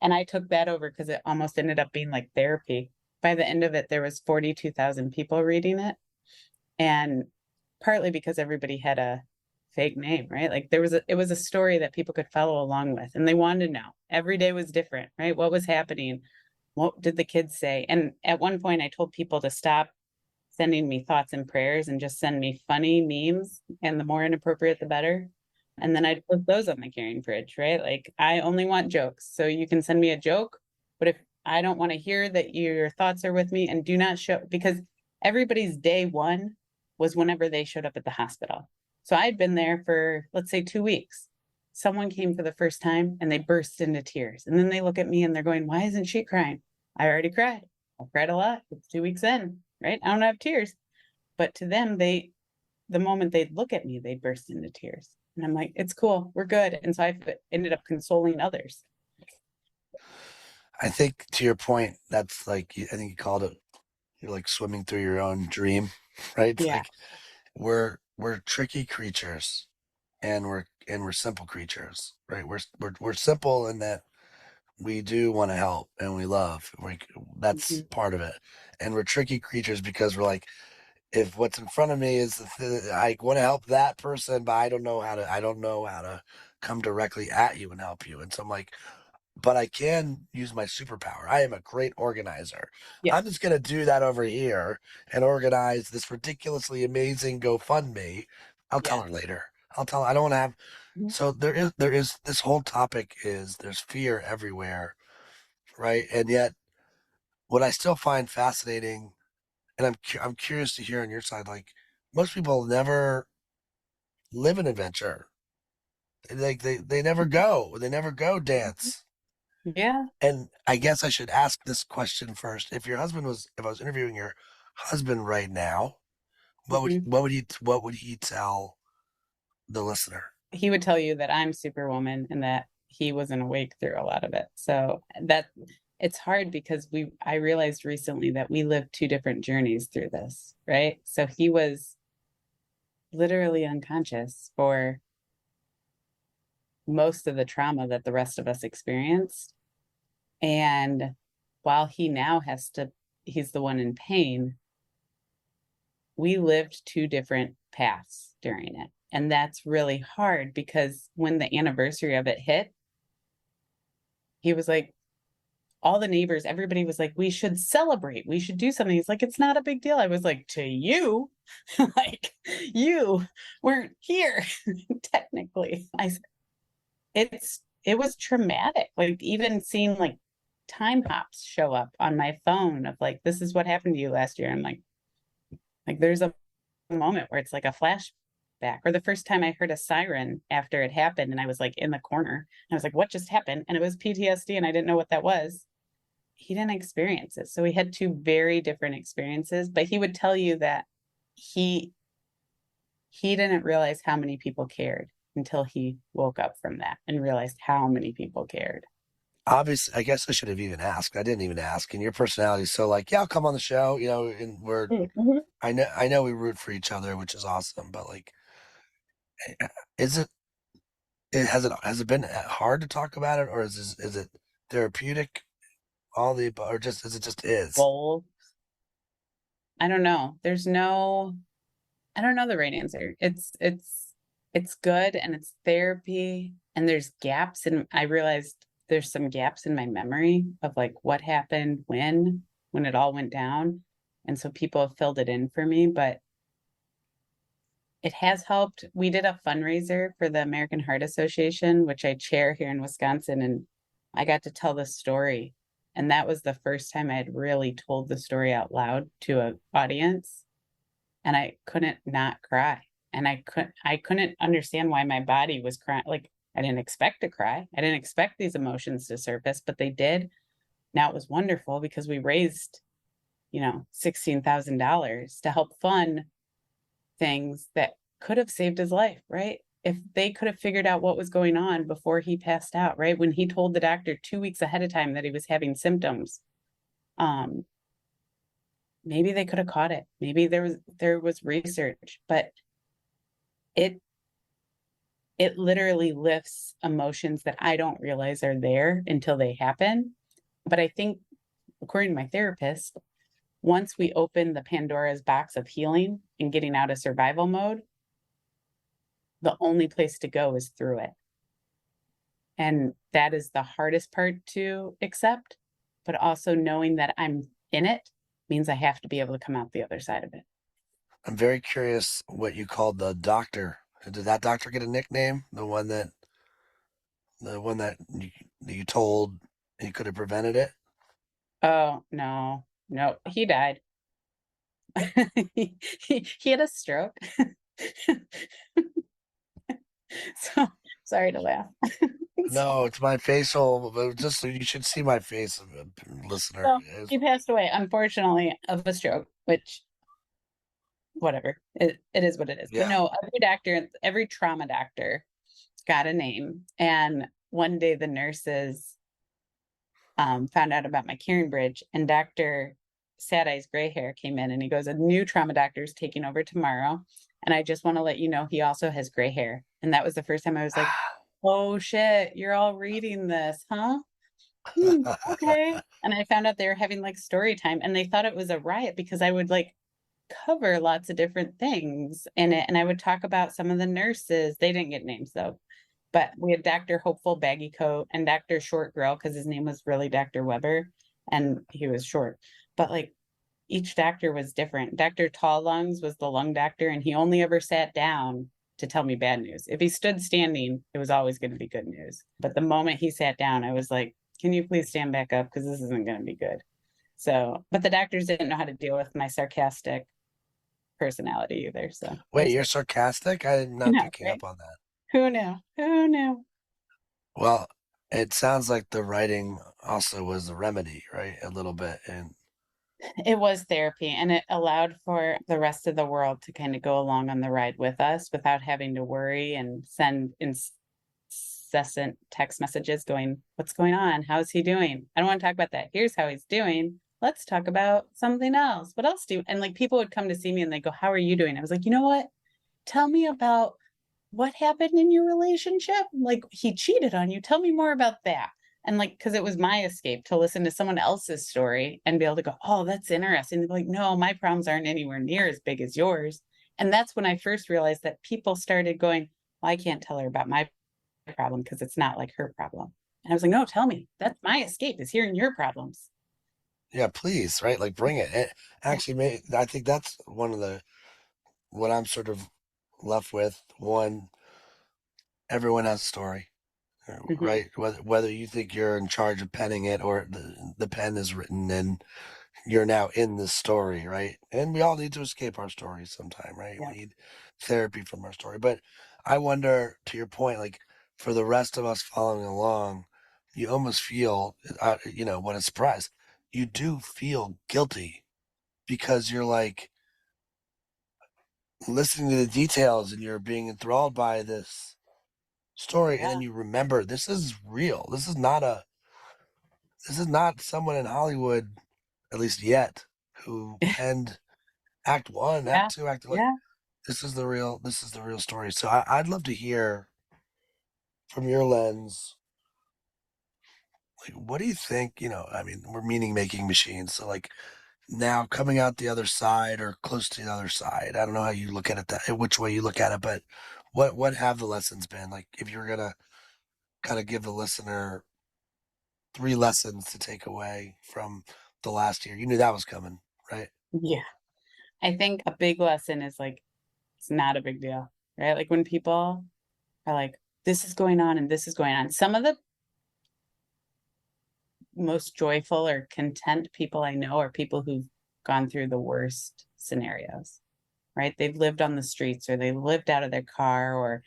Speaker 5: And I took that over because it almost ended up being like therapy. By the end of it, there was 42,000 people reading it. And partly because everybody had a fake name, right? Like it was a story that people could follow along with, and they wanted to know. Every day was different, right? What was happening? What did the kids say? And at one point I told people to stop sending me thoughts and prayers and just send me funny memes, and the more inappropriate the better. And then I'd put those on the Caring Bridge, right? Like, I only want jokes, so you can send me a joke, but if I don't want to hear that your thoughts are with me, and do not show, because everybody's day one was whenever they showed up at the hospital. So I'd been there for, let's say, 2 weeks. Someone came for the first time and they burst into tears, and then they look at me and they're going, why isn't she crying? I already cried. I've cried a lot. It's 2 weeks in, right? I don't have tears. But to them, the moment they'd look at me, they'd burst into tears. And I'm like, it's cool. We're good. And so I ended up consoling others.
Speaker 1: I think to your point, that's like, I think you called it, you're like swimming through your own dream, right? It's
Speaker 5: Yeah.
Speaker 1: like we're tricky creatures, and we're simple creatures, right? We're simple in that we do want to help and we love. That's part of it. And we're tricky creatures because we're like, if what's in front of me is I want to help that person, but I don't know how to come directly at you and help you. And so I'm like, but I can use my superpower. I am a great organizer.
Speaker 5: Yeah.
Speaker 1: I'm just going to do that over here and organize this ridiculously amazing GoFundMe. I'll tell her later. I don't want to have. So there is this whole topic is there's fear everywhere, right? And yet what I still find fascinating, and I'm curious to hear on your side, like most people never live an adventure. Like they never go dance.
Speaker 5: Yeah.
Speaker 1: And I guess I should ask this question first. If I was interviewing your husband right now, what would he tell the listener?
Speaker 5: He would tell you that I'm Superwoman and that he wasn't awake through a lot of it. So that it's hard because I realized recently that we lived two different journeys through this, right? So he was literally unconscious for most of the trauma that the rest of us experienced. And while he now he's the one in pain, we lived two different paths during it. And that's really hard because when the anniversary of it hit, he was like, all the neighbors, everybody was like, we should celebrate. We should do something. He's like, it's not a big deal. I was like, to you, like, you weren't here, technically. It was traumatic. Like, even seeing like time hops show up on my phone of like, this is what happened to you last year. I'm like there's a moment where it's like a flashback, or the first time I heard a siren after it happened and I was like in the corner and I was like, what just happened? And it was PTSD and I didn't know what that was. He didn't experience it. So we had two very different experiences, but he would tell you that he he didn't realize how many people cared until he woke up from that and realized how many people cared.
Speaker 1: Obviously, I guess I should have even asked. I didn't even ask. And your personality is so like, yeah, I'll come on the show, and
Speaker 5: Mhm.
Speaker 1: I know we root for each other, which is awesome. But like, is has it been hard to talk about it, or is it therapeutic? All the above, or just is it just is?
Speaker 5: Bold. I don't know. I don't know the right answer. It's good and it's therapy and there's gaps, and I realized there's some gaps in my memory of like what happened when it all went down. And so people have filled it in for me, but it has helped. We did a fundraiser for the American Heart Association, which I chair here in Wisconsin, and I got to tell the story. And that was the first time I had really told the story out loud to an audience, and I couldn't not cry. And I couldn't understand why my body was crying. Like I didn't expect to cry. I didn't expect these emotions to surface, but they did. Now it was wonderful because we raised, $16,000 to help fund things that could have saved his life, right? If they could have figured out what was going on before he passed out, right? When he told the doctor 2 weeks ahead of time that he was having symptoms, um, maybe they could have caught it. Maybe there was research, but it it literally lifts emotions that I don't realize are there until they happen. But I think, according to my therapist, once we open the Pandora's box of healing and getting out of survival mode, the only place to go is through it. And that is the hardest part to accept. But also knowing that I'm in it means I have to be able to come out the other side of it.
Speaker 1: I'm very curious what you called the doctor. Did that doctor get a nickname? The one that you told he could have prevented it?
Speaker 5: Oh, no, no, he died. he had a stroke. So sorry to laugh.
Speaker 1: No, it's my facial. But just so you should see my face, listener.
Speaker 5: So he passed away, unfortunately, of a stroke, which whatever. It is what it is. But
Speaker 1: Yeah.
Speaker 5: no, every trauma doctor got a name. And one day the nurses found out about my Karen bridge, and Dr. Sad Eyes Gray Hair came in and he goes, a new trauma doctor is taking over tomorrow. And I just want to let you know he also has gray hair. And that was the first time I was like, oh shit, you're all reading this, huh? Okay. And I found out they were having like story time, and they thought it was a riot because I would like cover lots of different things in it. And I would talk about some of the nurses. They didn't get names though. But we had Dr. Hopeful Baggy Coat and Dr. Short Grill because his name was really Dr. Weber and he was short. But like each doctor was different. Dr. Tall Lungs was the lung doctor, and he only ever sat down to tell me bad news. If he stood standing, it was always going to be good news. But the moment he sat down, I was like, can you please stand back up? Because this isn't going to be good. So, but the doctors didn't know how to deal with my sarcastic personality either. So,
Speaker 1: Wait, you're sarcastic? I'm not picking
Speaker 5: right?
Speaker 1: up on that.
Speaker 5: Who knew? Who knew?
Speaker 1: Well, it sounds like the writing also was a remedy, right? A little bit. And
Speaker 5: It was therapy, and it allowed for the rest of the world to kind of go along on the ride with us without having to worry and send incessant text messages going, what's going on? How's he doing? I don't want to talk about that. Here's how he's doing. Let's talk about something else. What else do? And like people would come to see me and they go, how are you doing? I was like, you know what? Tell me about what happened in your relationship. Like he cheated on you. Tell me more about that. And like, because it was my escape to listen to someone else's story and be able to go, oh, that's interesting. They'd be like, no, my problems aren't anywhere near as big as yours. And that's when I first realized that people started going, well, I can't tell her about my problem because it's not like her problem. And I was like, no, tell me. That's my escape, is hearing your problems.
Speaker 1: yeah, please, right? Like bring it. Actually, I think that's one of what I'm sort of left with. One, everyone has a story,
Speaker 5: Mhm.
Speaker 1: right? Whether you think you're in charge of penning it or the pen is written and you're now in the story, right? And we all need to escape our stories sometime, right?
Speaker 5: Yeah.
Speaker 1: We need therapy from our story. But I wonder, to your point, like for the rest of us following along, you almost feel, what a surprise. You do feel guilty because you're like, listening to the details and you're being enthralled by this story, and
Speaker 5: Yeah.
Speaker 1: then you remember this is real. This is not someone in Hollywood, at least yet, who penned Act One,
Speaker 5: Yeah.
Speaker 1: Act Two, Act like
Speaker 5: Yeah.
Speaker 1: this is the real story. So I'd love to hear from your lens, like what do you think? I mean, we're meaning making machines, so like now coming out the other side or close to the other side. I don't know how you look at it, which way you look at it, but what have the lessons been? Like if you're gonna kind of give the listener 3 lessons to take away from the last year, you knew that was coming, right?
Speaker 5: Yeah. I think a big lesson is like, it's not a big deal, right? Like when people are like, this is going on and this is going on. Some of the most joyful or content people I know are people who've gone through the worst scenarios, right? They've lived on the streets or they lived out of their car or,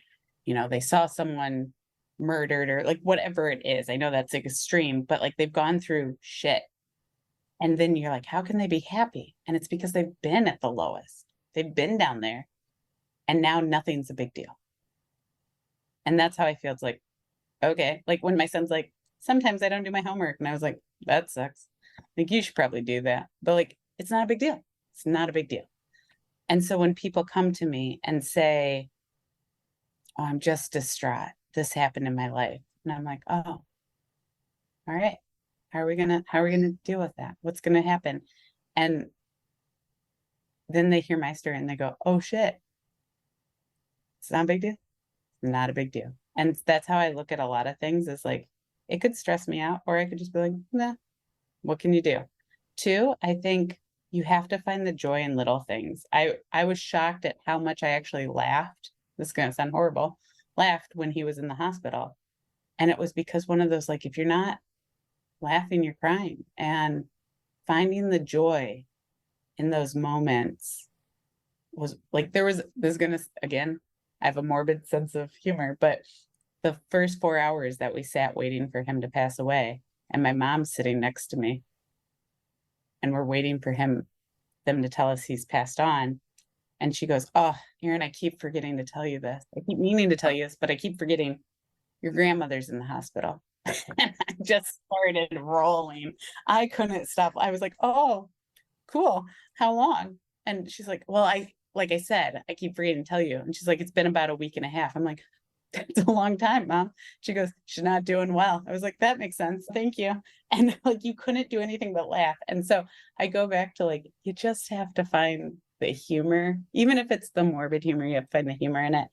Speaker 5: they saw someone murdered or like whatever it is. I know that's like extreme, but like they've gone through shit. And then you're like, how can they be happy? And it's because they've been at the lowest. They've been down there and now nothing's a big deal. And that's how I feel. It's like, okay. Like when my son's like, sometimes I don't do my homework. And I was like, that sucks. Like, you should probably do that. But like, it's not a big deal. It's not a big deal. And so when people come to me and say, oh, I'm just distraught. This happened in my life. And I'm like, oh, all right. How are we gonna deal with that? What's gonna happen? And then they hear my story and they go, oh shit. It's not a big deal. Not a big deal. And that's how I look at a lot of things is like, it could stress me out, or I could just be like, nah, what can you do? Two, I think you have to find the joy in little things. I was shocked at how much I actually laughed. This is gonna sound horrible. Laughed when he was in the hospital. And it was because one of those, like, if you're not laughing, you're crying. And finding the joy in those moments was like, this is gonna, again, I have a morbid sense of humor, but the first 4 hours that we sat waiting for him to pass away, and my mom's sitting next to me, and we're waiting for them to tell us he's passed on. And she goes, oh, Erin, I keep forgetting to tell you this. I keep meaning to tell you this, but I keep forgetting your grandmother's in the hospital. And I just started rolling. I couldn't stop. I was like, oh, cool. How long? And she's like, well, like I said, I keep forgetting to tell you. And she's like, it's been about a week and a half. I'm like, that's a long time, Mom. She goes, she's not doing well. I was like, that makes sense. Thank you. And like, you couldn't do anything but laugh. And so I go back to like, you just have to find the humor, even if it's the morbid humor, you have to find the humor in it.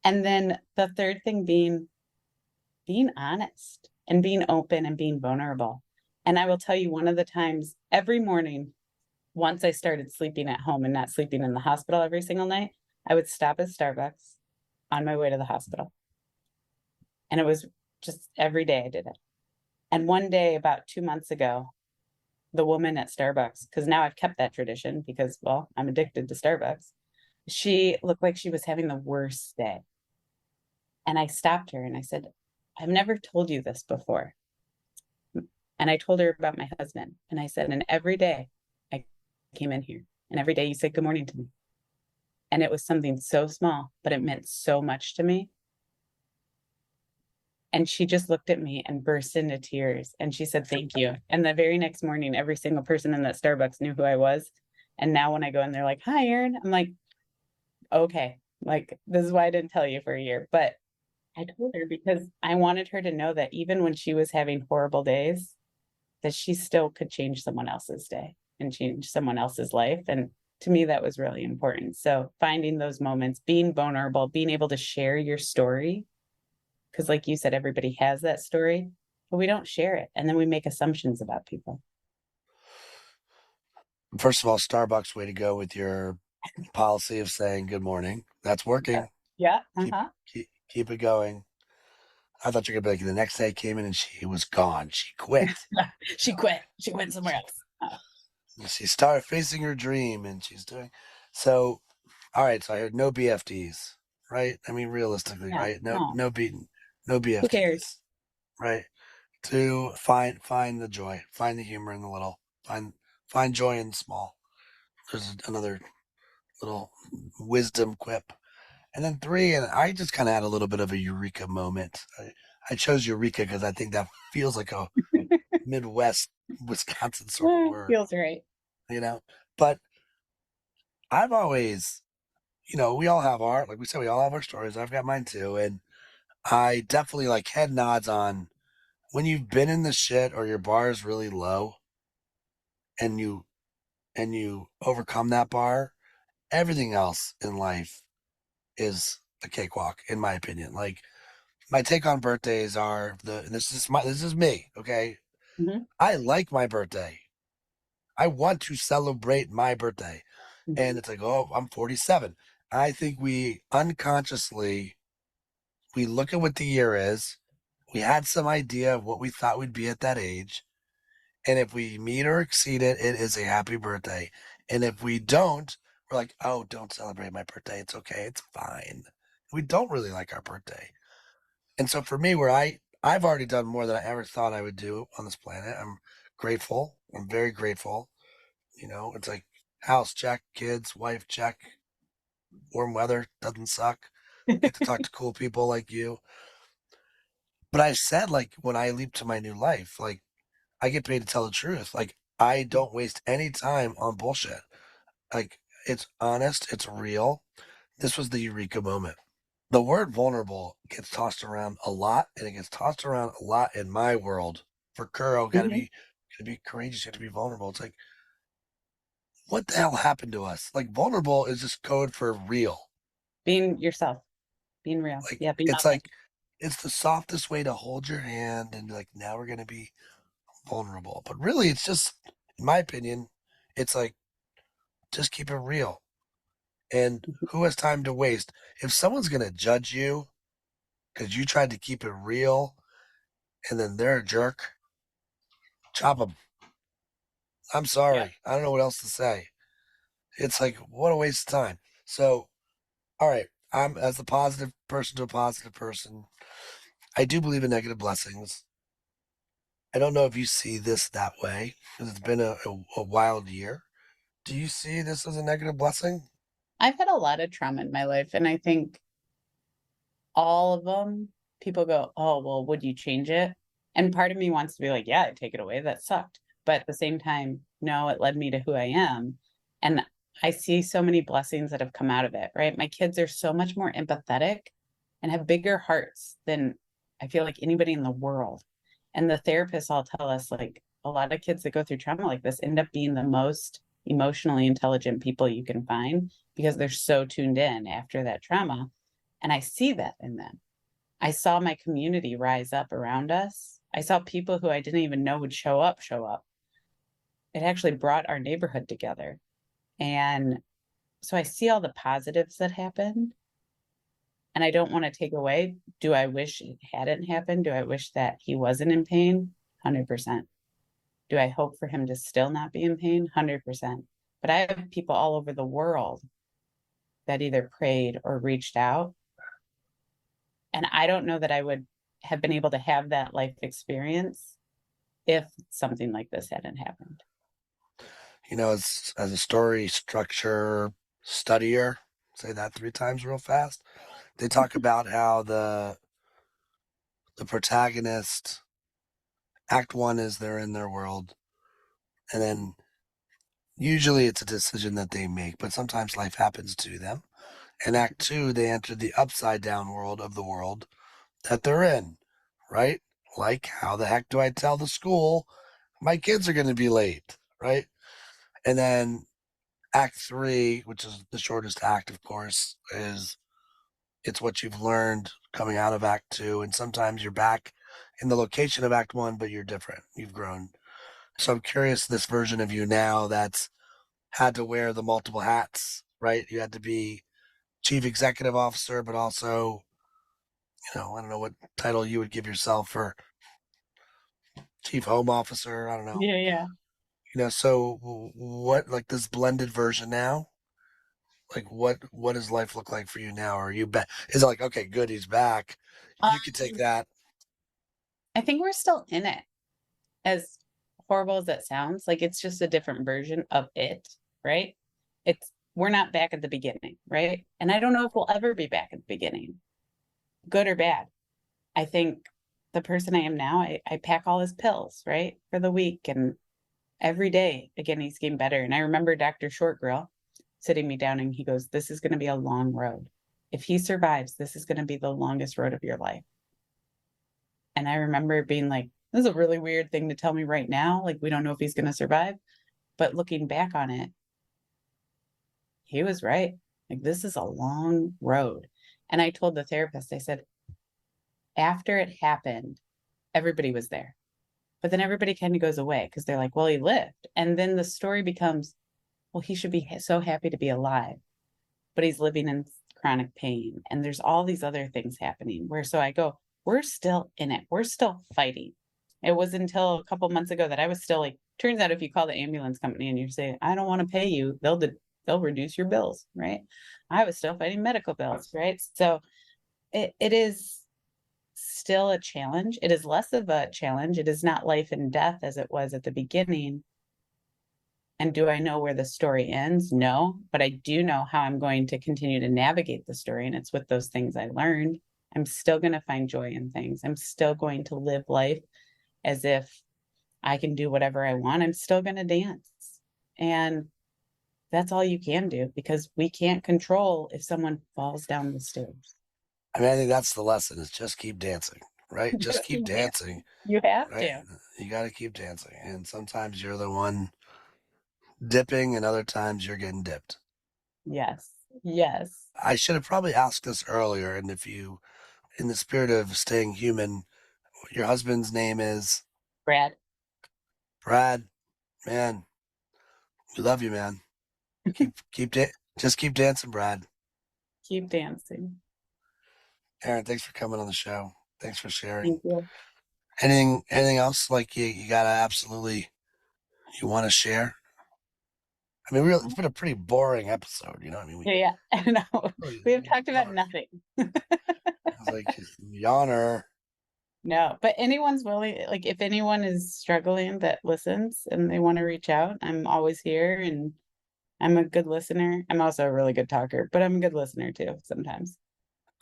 Speaker 5: And then the third thing being honest and being open and being vulnerable. And I will tell you, one of the times every morning, once I started sleeping at home and not sleeping in the hospital every single night, I would stop at Starbucks on my way to the hospital. And it was just every day I did it. And one day, about 2 months ago, the woman at Starbucks, because now I've kept that tradition because, well, I'm addicted to Starbucks. She looked like she was having the worst day. And I stopped her and I said, I've never told you this before. And I told her about my husband. And I said, and every day I came in here and every day you said good morning to me. And it was something so small, but it meant so much to me. And she just looked at me and burst into tears. And she said, thank you. And the very next morning, every single person in that Starbucks knew who I was. And now when I go in, they're like, hi, Erin. I'm like, okay, like, this is why I didn't tell you for a year. But I told her because I wanted her to know that even when she was having horrible days, that she still could change someone else's day and change someone else's life. And to me, that was really important. So finding those moments, being vulnerable, being able to share your story. Because like you said, everybody has that story, but we don't share it. And then we make assumptions about people.
Speaker 1: First of all, Starbucks, way to go with your policy of saying good morning. That's working.
Speaker 5: Yeah.
Speaker 1: Keep, keep it going. I thought you were going to be like, the next day I came in and she was gone. She quit.
Speaker 5: She quit. She went somewhere else.
Speaker 1: She started facing her dream and she's doing. So, all right. So I heard no BFDs, right? I mean, realistically, right? No beating, no BFDs.
Speaker 5: Who cares?
Speaker 1: Right. To find the joy, find the humor in the little, find joy in the small. There's another little wisdom quip. And then 3, and I just kind of had a little bit of a eureka moment. I chose eureka because I think that feels like a Midwest Wisconsin sort of word,
Speaker 5: Feels right.
Speaker 1: you know. But I've always, we all have our, like we said, we all have our stories. I've got mine too, and I definitely like head nods on when you've been in the shit or your bar is really low, and you overcome that bar. Everything else in life is a cakewalk, in my opinion. Like my take on birthdays are this is me, okay?
Speaker 5: Mhm.
Speaker 1: I like my birthday. I want to celebrate my birthday. And
Speaker 5: Mhm.
Speaker 1: it's like, oh, I'm 47. I think we unconsciously we look at what the year is. We had some idea of what we thought we'd be at that age. And if we meet or exceed it, it is a happy birthday. And if we don't, we're like, oh, don't celebrate my birthday. It's okay. It's fine. We don't really like our birthday. And so for me, where I've already done more than I ever thought I would do on this planet. I'm grateful. I'm very grateful. It's like house check, kids, wife check, warm weather doesn't suck. Get to talk to cool people like you. But I said, like, when I leap to my new life, like, I get paid to tell the truth. Like, I don't waste any time on bullshit. Like, it's honest, it's real. This was the eureka moment. The word vulnerable gets tossed around a lot, and it gets tossed around a lot in my world. For Kuro,
Speaker 5: Mhm.
Speaker 1: gotta be courageous, you have to be vulnerable. It's like, what the hell happened to us? Like, vulnerable is just code for real.
Speaker 5: Being yourself, being real.
Speaker 1: Like,
Speaker 5: Yeah, being
Speaker 1: it's
Speaker 5: authentic.
Speaker 1: like, it's the softest way to hold your hand and be like, now we're gonna be vulnerable. But really, it's just, in my opinion, it's like, just keep it real. And who has time to waste? If someone's gonna judge you because you tried to keep it real and then they're a jerk, chop them. I'm
Speaker 5: Yeah.
Speaker 1: sorry. I don't know what else to say. It's like, what a waste of time. So, all right, I'm as a positive person to a positive person. I do believe in negative blessings. I don't know if you see this that way because it's been a wild year. Do you see this as a negative blessing?
Speaker 5: I've had a lot of trauma in my life, and I think all of them, people go, "Oh, well, would you change it?" And part of me wants to be like, "Yeah, I'd take it away. That sucked." But at the same time, no, it led me to who I am. And I see so many blessings that have come out of it, right? My kids are so much more empathetic and have bigger hearts than I feel like anybody in the world. And the therapists all tell us like a lot of kids that go through trauma like this end up being the most emotionally intelligent people you can find because they're so tuned in after that trauma. And I see that in them. I saw my community rise up around us. I saw people who I didn't even know would show up, show up. It actually brought our neighborhood together. And so I see all the positives that happened. And I don't want to take away. Do I wish it hadn't happened? Do I wish that he wasn't in pain? 100%. Do I hope for him to still not be in pain? 100%. But I have people all over the world that either prayed or reached out. And I don't know that I would have been able to have that life experience if something like this hadn't happened.
Speaker 1: As a story structure studier, say that 3 times real fast. They talk about how the protagonist, act 1 is they're in their world, and then usually it's a decision that they make, but sometimes life happens to them. And act 2, they enter the upside down world of the world that they're in, right? Like, how the heck do I tell the school my kids are going to be late, right? And then act 3, which is the shortest act, of course, is it's what you've learned coming out of act 2. And sometimes you're back in the location of act 1, but you're different. You've grown. So I'm curious, this version of you now that's had to wear the multiple hats, right? You had to be chief executive officer, but also, I don't know what title you would give yourself for chief home officer. I don't know.
Speaker 5: Yeah, yeah.
Speaker 1: So what, like this blended version now? Like what does life look like for you now? Are you back? Is it like, okay, good, he's back. You could take that.
Speaker 5: I think we're still in it. As horrible as that sounds, like it's just a different version of it, right? It's we're not back at the beginning, right? And I don't know if we'll ever be back at the beginning, good or bad. I think the person I am now, I pack all his pills, right, for the week, and every day, again, he's getting better. And I remember Dr. Shortgrill sitting me down and he goes, this is going to be a long road. If he survives, this is going to be the longest road of your life. And I remember being like, this is a really weird thing to tell me right now. Like, we don't know if he's going to survive. But looking back on it, he was right. Like, this is a long road. And I told the therapist, I said, after it happened, everybody was there. But then everybody kind of goes away because they're like, well, he lived. And then the story becomes, well, he should be so happy to be alive, but he's living in chronic pain. And there's all these other things happening where, so I go, we're still in it. We're still fighting. It was until a couple months ago that I was still like, turns out if you call the ambulance company and you say, I don't want to pay you, they'll reduce your bills, right? I was still fighting medical bills, right? So it is still a challenge. It is less of a challenge. It is not life and death as it was at the beginning. And do I know where the story ends? No, but I do know how I'm going to continue to navigate the story. And it's with those things I learned. I'm still going to find joy in things. I'm still going to live life as if I can do whatever I want. I'm still going to dance. And that's all you can do, because we can't control if someone falls down the stairs.
Speaker 1: I mean, I think that's the lesson, is just keep dancing, right? Just keep dancing.
Speaker 5: You have
Speaker 1: right?
Speaker 5: to.
Speaker 1: You got to keep dancing. And sometimes you're the one dipping and other times you're getting dipped.
Speaker 5: Yes. Yes.
Speaker 1: I should have probably asked this earlier. And if you, in the spirit of staying human, your husband's name is
Speaker 5: Brad.
Speaker 1: Brad. Man, we love you, man. Just keep dancing, Brad.
Speaker 5: Keep dancing.
Speaker 1: Erin, thanks for coming on the show. Thanks for sharing.
Speaker 5: Thank you.
Speaker 1: Anything else like you gotta absolutely, you want to share? I mean, really, it's been a pretty boring episode, you know what I mean?
Speaker 5: Yeah, I know. We have talked about nothing.
Speaker 1: I was like, yawner.
Speaker 5: No, but anyone's willing, like if anyone is struggling that listens and they want to reach out, I'm always here, and I'm a good listener. I'm also a really good talker, but I'm a good listener too sometimes.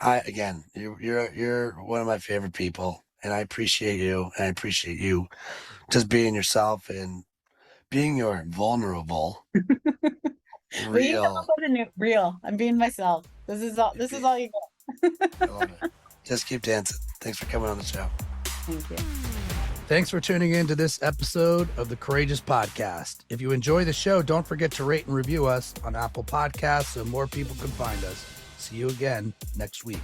Speaker 1: You're one of my favorite people, and I appreciate you, and I appreciate you just being yourself and being your vulnerable,
Speaker 5: Well, you know,
Speaker 1: real.
Speaker 5: real. I'm being myself. This is all you get.
Speaker 1: I love it. Just keep dancing. Thanks for coming on the show.
Speaker 5: Thank you.
Speaker 1: Thanks for tuning in to this episode of the Courageous Podcast. If you enjoy the show, don't forget to rate and review us on Apple Podcasts so more people can find us. See you again next week.